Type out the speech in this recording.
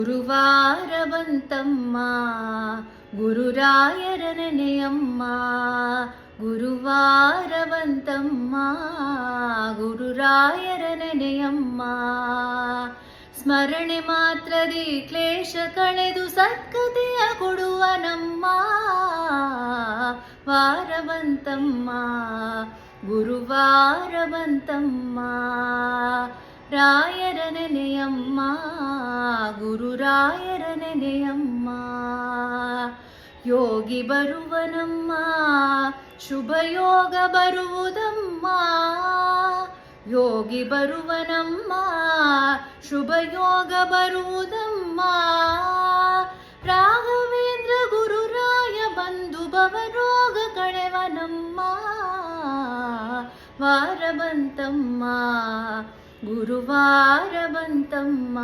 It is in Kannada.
ಗುರುವಾರ ಬಂತಮ್ಮ ಗುರುರಾಯರ ನೆನೆಯಮ್ಮ, ಗುರುವಾರ ಬಂತಮ್ಮ ಗುರುರಾಯರ ನೆನೆಯಮ್ಮ. ಸ್ಮರಣೆ ಮಾತ್ರದಿ ಕ್ಲೇಶ ಕಳೆದು ಸದ್ಗತಿಯ ಕೊಡುವ ನಮ್ಮ ವಾರ ಬಂತಮ್ಮ ಗುರುವಾರ ಬಂತಮ್ಮ. ರಾಯರ ನೆನೆಯಮ್ಮ ಗುರುರಾಯರ ನೆನೆಯಮ್ಮ. ಯೋಗಿ ಬರುವನಮ್ಮ ಶುಭ ಯೋಗ ಬರುವುದಮ್ಮ, ಯೋಗಿ ಬರುವನಮ್ಮ ಶುಭ ಯೋಗ ಬರುವುದಮ್ಮ. ರಾಘವೇಂದ್ರ ಗುರುರಾಯ ಬಂದು ಭವರೋಗ ಕಳೆವನಮ್ಮ ವಾರ ಬಂತಮ್ಮ ಗುರುವಾರ ಬಂತಮ್ಮ.